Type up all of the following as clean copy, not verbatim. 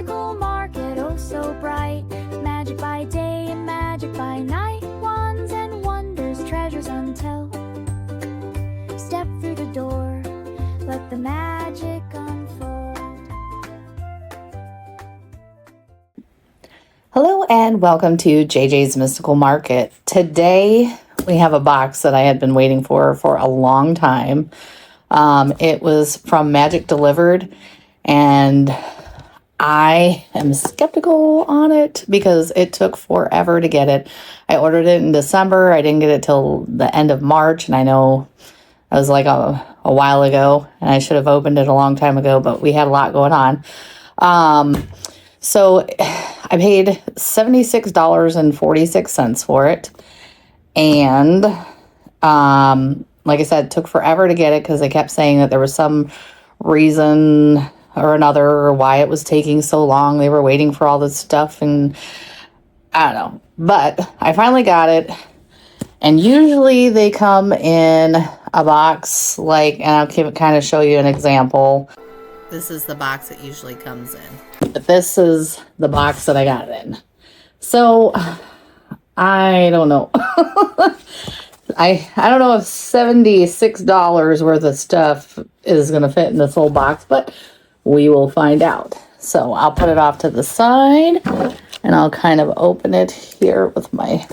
mystical market, oh so bright. Magic by day and magic by night. Wands and wonders, treasures untold. Step through the door, let the magic unfold. Hello and welcome to JJ's Mystical Market. Today we have a box that I had been waiting for a long time. It was from Magic Delivered, and I am skeptical on it because it took forever to get it. I ordered it in December. I didn't get it till the end of March, and I know that was like a while ago, and I should have opened it a long time ago, but we had a lot going on. So I paid $76.46 for it. And like I said, it took forever to get it because they kept saying that there was some reason or another or why it was taking so long. They were waiting for all this stuff, and I don't know. But I finally got it. And usually they come in a box like, and I'll kind of show you an example. This is the box it usually comes in. But this is the box that I got it in. So I don't know. I don't know if $76 worth of stuff is going to fit in this whole box, but we will find out. So I'll put it off to the side, and I'll kind of open it here with my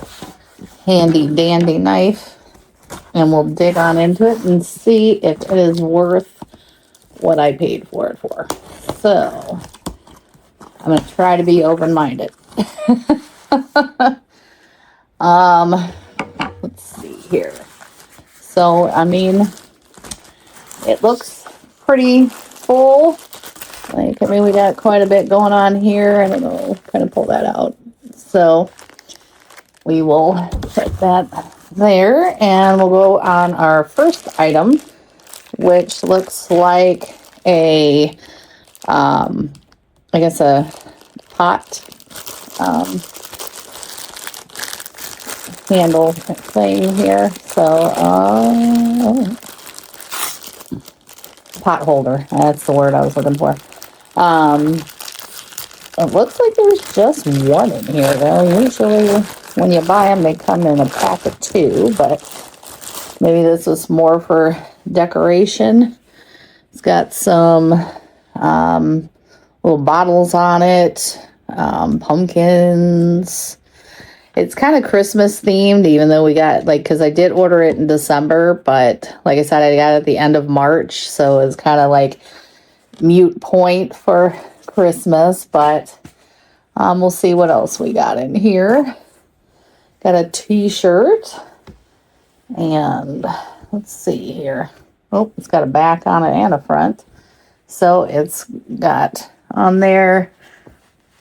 handy dandy knife, and we'll dig on into it and see if it is worth what I paid for it for. So I'm going to try to be open-minded. Let's see here. So, I mean, it looks pretty full. Like, I mean, we got quite a bit going on here. I don't know, kind of pull that out. So, we will put that there, and we'll go on our first item, which looks like a, I guess a pot, handle thing here. So, pot holder. That's the word I was looking for. It looks like there's just one in here, though. Usually, when you buy them, they come in a pack of two, but maybe this was more for decoration. It's got some little bottles on it, pumpkins. It's kind of Christmas themed, even though we got, like, because I did order it in December, but like I said, I got it at the end of March, so it's kind of like mute point for Christmas, but we'll see what else we got in here. Got a t-shirt, and let's see here. Oh, it's got a back on it and a front. So it's got on there,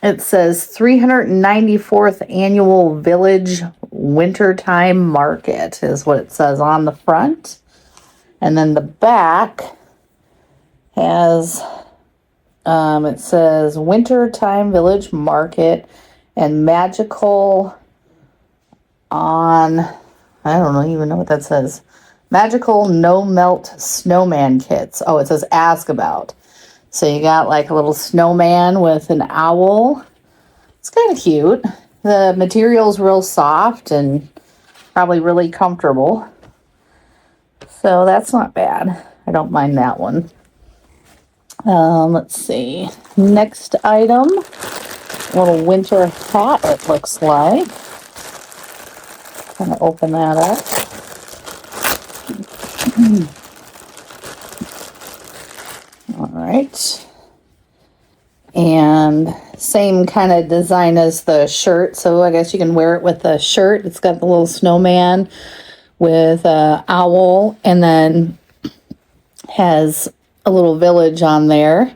it says 394th Annual Village Wintertime Market is what it says on the front. And then the back has, it says Wintertime Village Market and Magical on, I don't even know what that says. Magical No Melt Snowman Kits. Oh, it says Ask About. So you got like a little snowman with an owl. It's kind of cute. The material's real soft and probably really comfortable. So that's not bad. I don't mind that one. Let's see. Next item. A little winter hat, it looks like. Kind of open that up. All right. And same kind of design as the shirt. So I guess you can wear it with the shirt. It's got the little snowman with an owl, and then has a little village on there.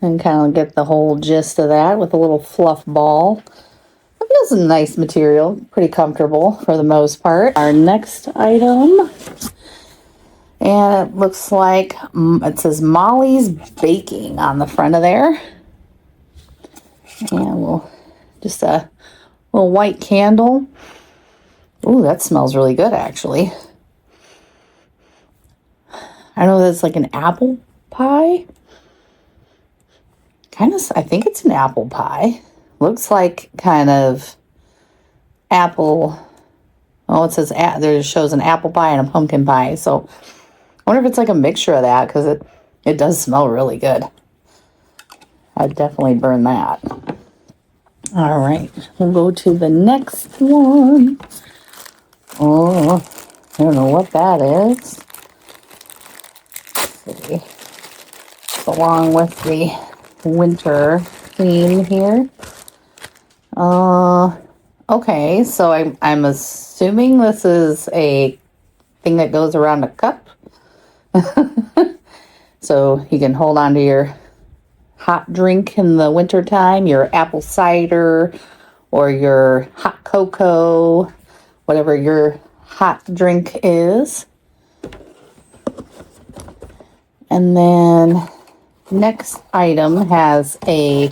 And kind of get the whole gist of that with a little fluff ball. It feels a nice material. Pretty comfortable for the most part. Our next item. And it looks like it says Molly's Baking on the front of there. And we'll just a little white candle. Ooh, that smells really good, actually. I don't know if that's like an apple pie. Kind I think it's an apple pie. Looks like kind of apple. Oh, it says there shows an apple pie and a pumpkin pie. So I wonder if it's like a mixture of that, because it does smell really good. I'd definitely burn that. All right, we'll go to the next one. Oh, I don't know what that is. Let's see. It's along with the winter theme here. Okay, so I'm assuming this is a thing that goes around a cup. So you can hold on to your hot drink in the wintertime, your apple cider or your hot cocoa, whatever your hot drink is. And then next item has a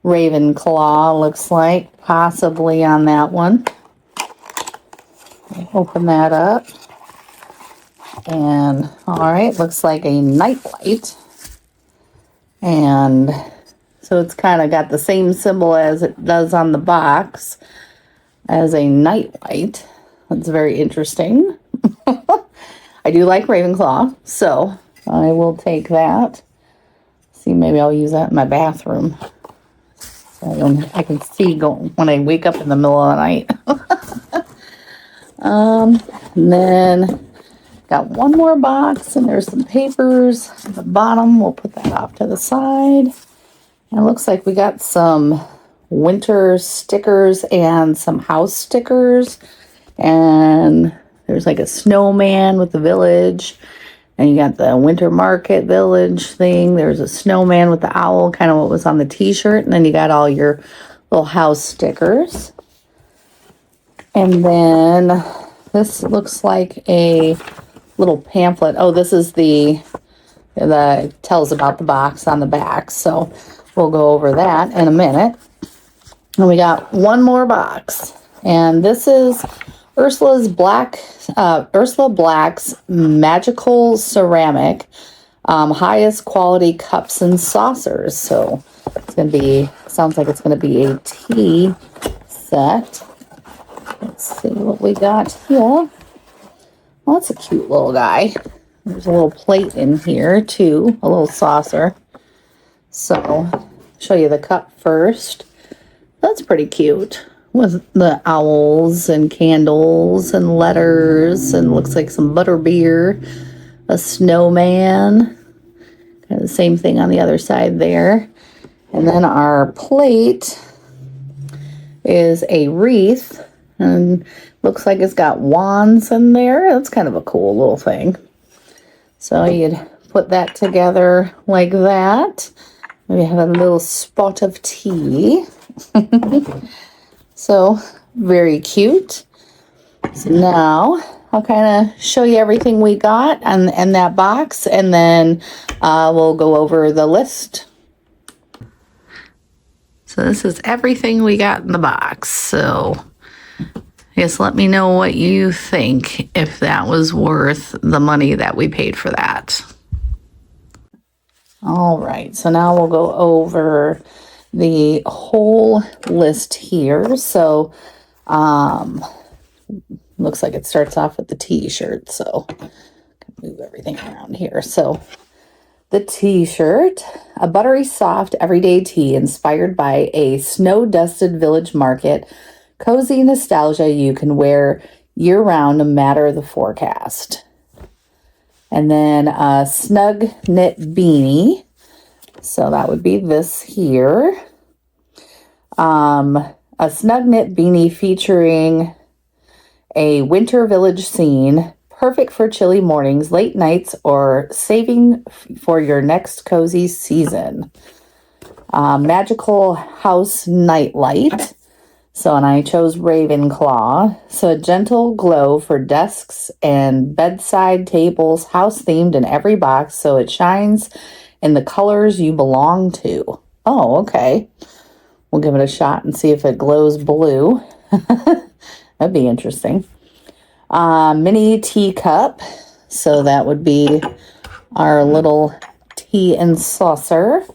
Ravenclaw, looks like, possibly on that one. Open that up. And all right, looks like a nightlight. And so it's kind of got the same symbol as it does on the box as a nightlight. That's very interesting. I do like Ravenclaw, so I will take that. See, maybe I'll use that in my bathroom. So I can see when I wake up in the middle of the night. And then got one more box, and there's some papers at the bottom. We'll put that off to the side. And it looks like we got some winter stickers and some house stickers. And there's like a snowman with the village. And you got the winter market village thing. There's a snowman with the owl, kind of what was on the t-shirt. And then you got all your little house stickers. And then this looks like a little pamphlet. Oh, this is the tells about the box on the back. So we'll go over that in a minute. And we got one more box. And this is Ursula Black's Magical Ceramic, highest quality cups and saucers. So it's going to be, sounds like it's going to be a tea set. Let's see what we got here. Well, that's a cute little guy. There's a little plate in here too, a little saucer. So show you the cup first. That's pretty cute, with the owls and candles and letters, and looks like some butterbeer, a snowman, kind of the same thing on the other side there. And then our plate is a wreath, and looks like it's got wands in there. That's kind of a cool little thing. So you'd put that together like that. We have a little spot of tea. So very cute. So now I'll kind of show you everything we got in that box, and then we'll go over the list. So this is everything we got in the box. So just let me know what you think, if that was worth the money that we paid for that. All right, so now we'll go over the whole list here. So looks like it starts off with the t-shirt, so move everything around here. So the t-shirt, a buttery soft everyday tea inspired by a snow-dusted village market, cozy nostalgia you can wear year-round no matter the forecast. And then a snug knit beanie. So that would be this here. A snug knit beanie featuring a winter village scene, perfect for chilly mornings, late nights, or saving for your next cozy season. Magical house nightlight. So, and I chose Ravenclaw. So a gentle glow for desks and bedside tables, house themed in every box, so it shines in the colors you belong to. Oh, okay. We'll give it a shot and see if it glows blue. That'd be interesting. Mini teacup. So that would be our little tea and saucer.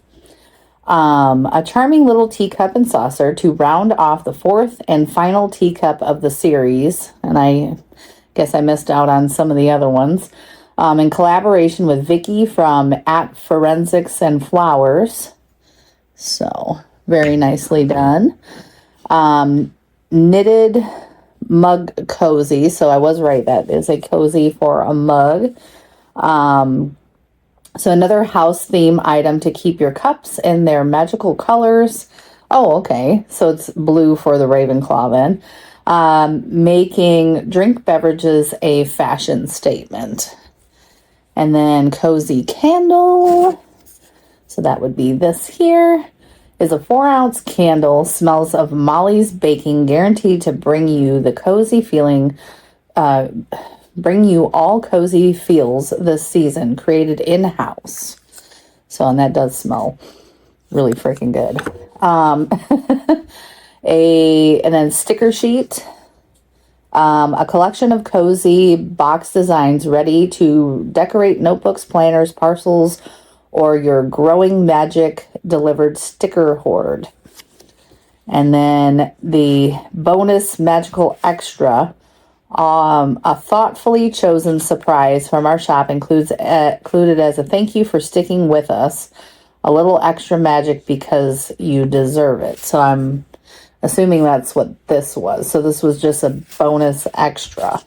A charming little teacup and saucer to round off the fourth and final teacup of the series. And I guess I missed out on some of the other ones. In collaboration with Vicky from at Forensics and Flowers. So very nicely done. Knitted mug cozy. So I was right. That is a cozy for a mug. So another house theme item to keep your cups in their magical colors. Oh, okay. So it's blue for the Ravenclaw then. Making drink beverages a fashion statement. And then cozy candle. So that would be this here. Is a 4-ounce candle. Smells of Molly's baking, guaranteed to bring you the cozy feeling. Bring you all cozy feels this season, created in-house. So, and that does smell really freaking good. And then sticker sheet. A collection of cozy box designs ready to decorate notebooks, planners, parcels, or your growing magic delivered sticker hoard. And then the bonus magical extra. A thoughtfully chosen surprise from our shop included as a thank you for sticking with us. A little extra magic because you deserve it. So I'm assuming that's what this was. So this was just a bonus extra.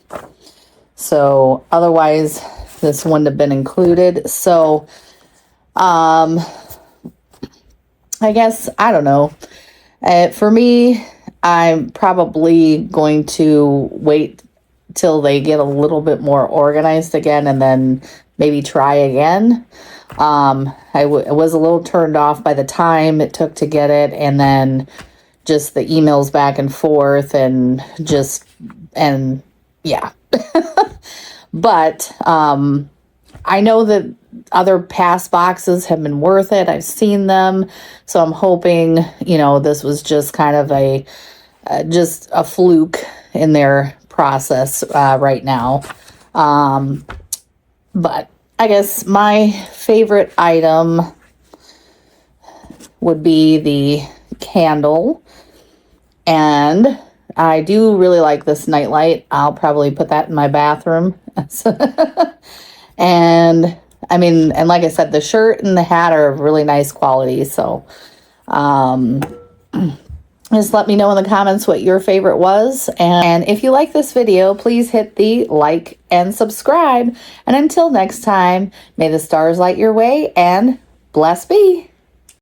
So otherwise this wouldn't have been included. So I guess, I don't know. For me, I'm probably going to wait till they get a little bit more organized again and then maybe try again. I was a little turned off by the time it took to get it, and then just the emails back and forth and yeah. But I know that other past boxes have been worth it. I've seen them. So I'm hoping, this was just kind of just a fluke in their process right now. But I guess my favorite item would be the candle. And I do really like this nightlight. I'll probably put that in my bathroom. And I mean, and like I said, the shirt and the hat are of really nice quality. So just let me know in the comments what your favorite was. And if you like this video, please hit the like and subscribe. And until next time, may the stars light your way and bless be.